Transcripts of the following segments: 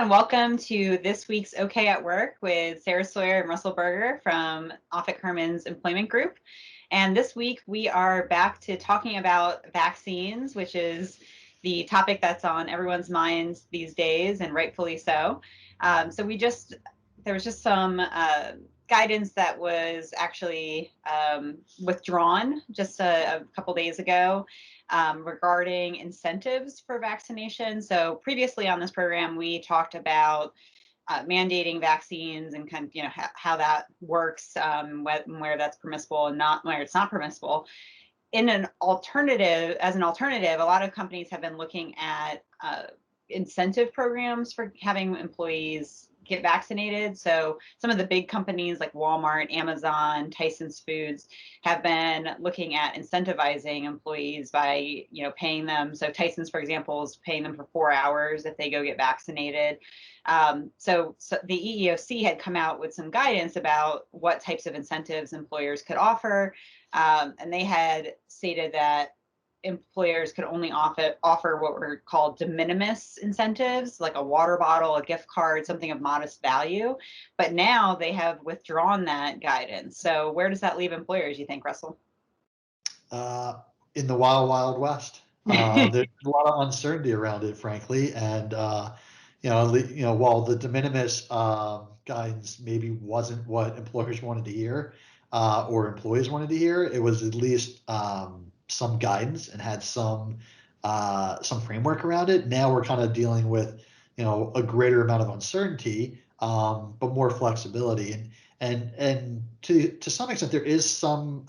everyone. Welcome to this week's OK at Work with Sarah Sawyer and Russell Berger from Offit Kurman's Employment Group. And this week we are back to talking about vaccines, which is the topic that's on everyone's minds these days, and rightfully so. There was just some guidance that was actually withdrawn just a couple days ago regarding incentives for vaccination. So previously on this program, we talked about mandating vaccines and kind of, how that works, where that's permissible and not where it's not permissible. As an alternative, a lot of companies have been looking at incentive programs for having employees get vaccinated. So some of the big companies like Walmart, Amazon, Tyson's Foods have been looking at incentivizing employees by, paying them. So Tyson's, for example, is paying them for 4 hours if they go get vaccinated. So the EEOC had come out with some guidance about what types of incentives employers could offer. And they had stated that employers could only offer what were called de minimis incentives, like a water bottle, a gift card, something of modest value. But now they have withdrawn that guidance. So where does that leave employers, you think, Russell? In the wild, wild west. There's a lot of uncertainty around it, frankly, and while the de minimis guidance maybe wasn't what employers wanted to hear or employees wanted to hear, it was at least some guidance and had some framework around it. Now we're kind of dealing with a greater amount of uncertainty, but more flexibility, and to some extent there is some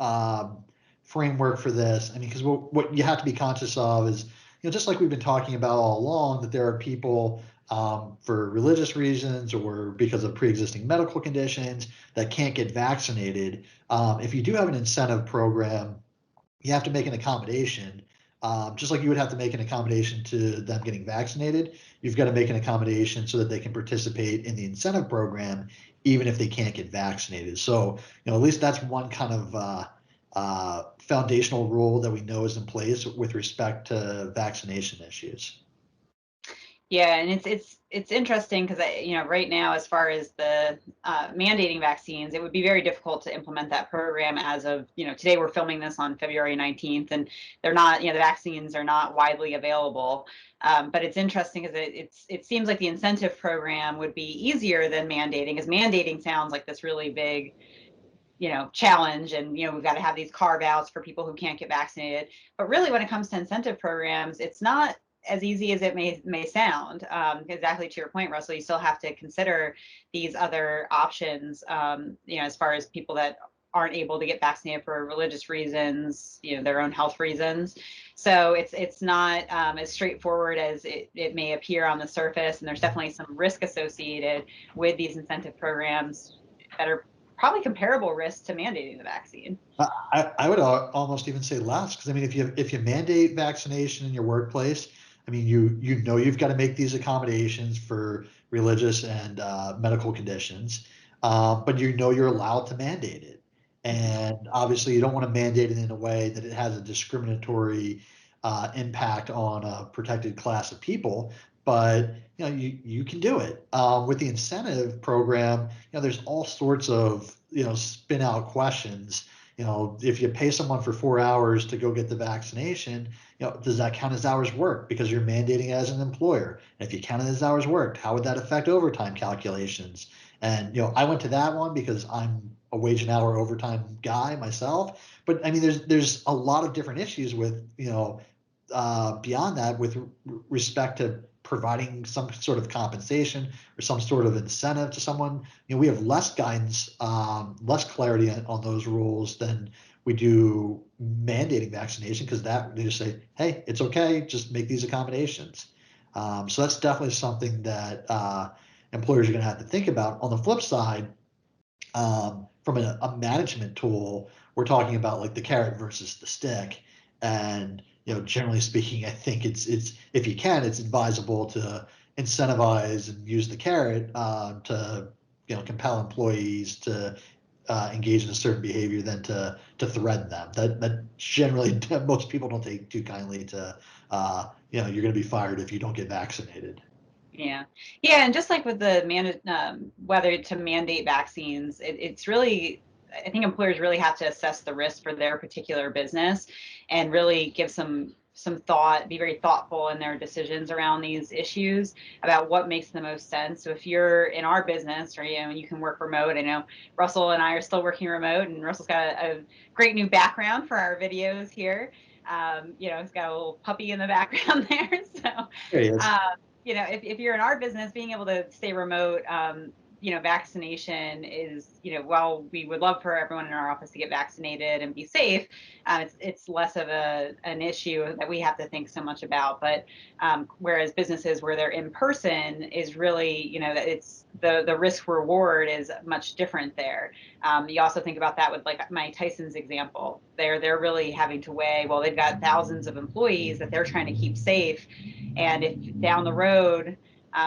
framework for this. I mean, because what you have to be conscious of is, just like we've been talking about all along, that there are people for religious reasons or because of pre-existing medical conditions that can't get vaccinated. If you do have an incentive program, you have to make an accommodation. Just like you would have to make an accommodation to them getting vaccinated, you've got to make an accommodation so that they can participate in the incentive program, even if they can't get vaccinated. So, at least that's one kind of foundational rule that we know is in place with respect to vaccination issues. Yeah, and it's interesting because right now, as far as the mandating vaccines, it would be very difficult to implement that program as of today. We're filming this on February 19th, and they're not the vaccines are not widely available. But it's interesting because it seems like the incentive program would be easier than mandating, because mandating sounds like this really big challenge, and we've got to have these carve outs for people who can't get vaccinated. But really, when it comes to incentive programs, it's not as easy as it may sound. Exactly to your point, Russell, you still have to consider these other options, as far as people that aren't able to get vaccinated for religious reasons, their own health reasons. So it's not as straightforward as it may appear on the surface, and there's definitely some risk associated with these incentive programs that are probably comparable risks to mandating the vaccine. I would almost even say less, because I mean, if you mandate vaccination in your workplace, I mean, you've got to make these accommodations for religious and medical conditions, but you're allowed to mandate it, and obviously you don't want to mandate it in a way that it has a discriminatory impact on a protected class of people. But you can do it with the incentive program. There's all sorts of spin out questions. If you pay someone for 4 hours to go get the vaccination, does that count as hours worked? Because you're mandating it as an employer. And if you count it as hours worked, how would that affect overtime calculations? And I went to that one because I'm a wage and hour overtime guy myself. But I mean, there's a lot of different issues with beyond that with respect to providing some sort of compensation or some sort of incentive to someone. We have less guidance, less clarity on those rules than we do mandating vaccination, because that they just say, hey, it's okay, just make these accommodations. So that's definitely something that employers are going to have to think about. On the flip side, from a management tool, we're talking about like the carrot versus the stick. And generally speaking, I think it's if you can, it's advisable to incentivize and use the carrot to compel employees to engage in a certain behavior than to threaten them. That generally most people don't take too kindly to you're going to be fired if you don't get vaccinated. Yeah. Yeah. And just like with the whether to mandate vaccines, it's really, I think employers really have to assess the risk for their particular business and really give some thought, be very thoughtful in their decisions around these issues about what makes the most sense. So if you're in our business, or you can work remote. I know Russell and I are still working remote, and Russell's got a great new background for our videos here. He's got a little puppy in the background there. So There he is. um, if you're in our business, being able to stay remote, vaccination is, while we would love for everyone in our office to get vaccinated and be safe, it's less of an issue that we have to think so much about. But whereas businesses where they're in person is really, that it's the risk reward is much different there. You also think about that with like Mike Tyson's example. They're really having to weigh, well, they've got thousands of employees that they're trying to keep safe, and if down the road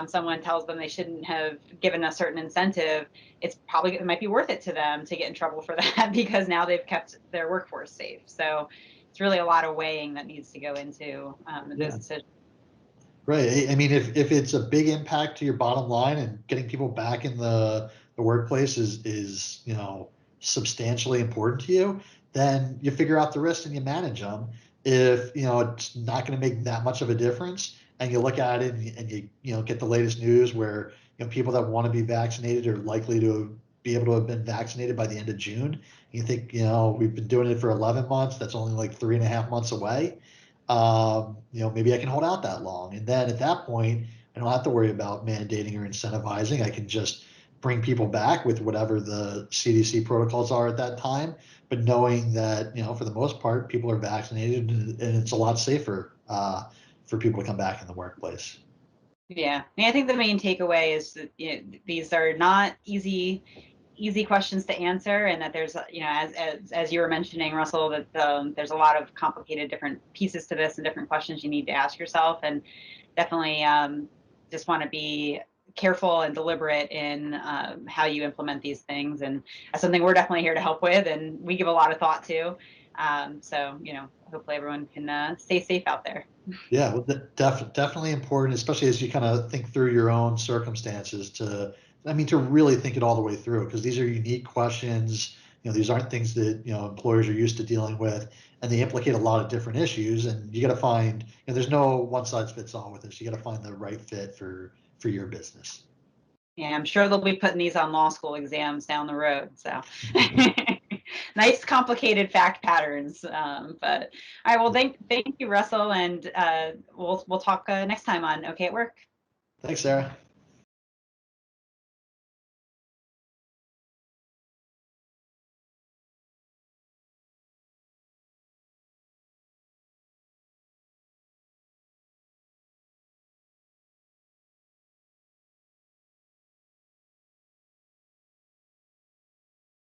someone tells them they shouldn't have given a certain incentive, it might be worth it to them to get in trouble for that because now they've kept their workforce safe. So it's really a lot of weighing that needs to go into those Yeah. decisions. Right. I mean, if it's a big impact to your bottom line and getting people back in the workplace is substantially important to you, then you figure out the risks and you manage them. If it's not going to make that much of a difference, and you look at it and you get the latest news where people that want to be vaccinated are likely to be able to have been vaccinated by the end of June. You think we've been doing it for 11 months. That's only like 3.5 months away. Maybe I can hold out that long. And then at that point, I don't have to worry about mandating or incentivizing. I can just bring people back with whatever the CDC protocols are at that time. But knowing that, for the most part, people are vaccinated and it's a lot safer for people to come back in the workplace. Yeah, I think the main takeaway is that these are not easy questions to answer, and that there's as you were mentioning, Russell, that there's a lot of complicated different pieces to this and different questions you need to ask yourself, and definitely just want to be careful and deliberate in how you implement these things, and that's something we're definitely here to help with, and we give a lot of thought to. So hopefully everyone can stay safe out there. Yeah, well, definitely important, especially as you kind of think through your own circumstances to really think it all the way through, because these are unique questions. These aren't things that, employers are used to dealing with, and they implicate a lot of different issues. And you got to find, there's no one size fits all with this. You got to find the right fit for your business. Yeah, I'm sure they'll be putting these on law school exams down the road. So nice, complicated fact patterns. But all right, well, thank you, Russell, and we'll talk next time on OK at Work. Thanks, Sarah.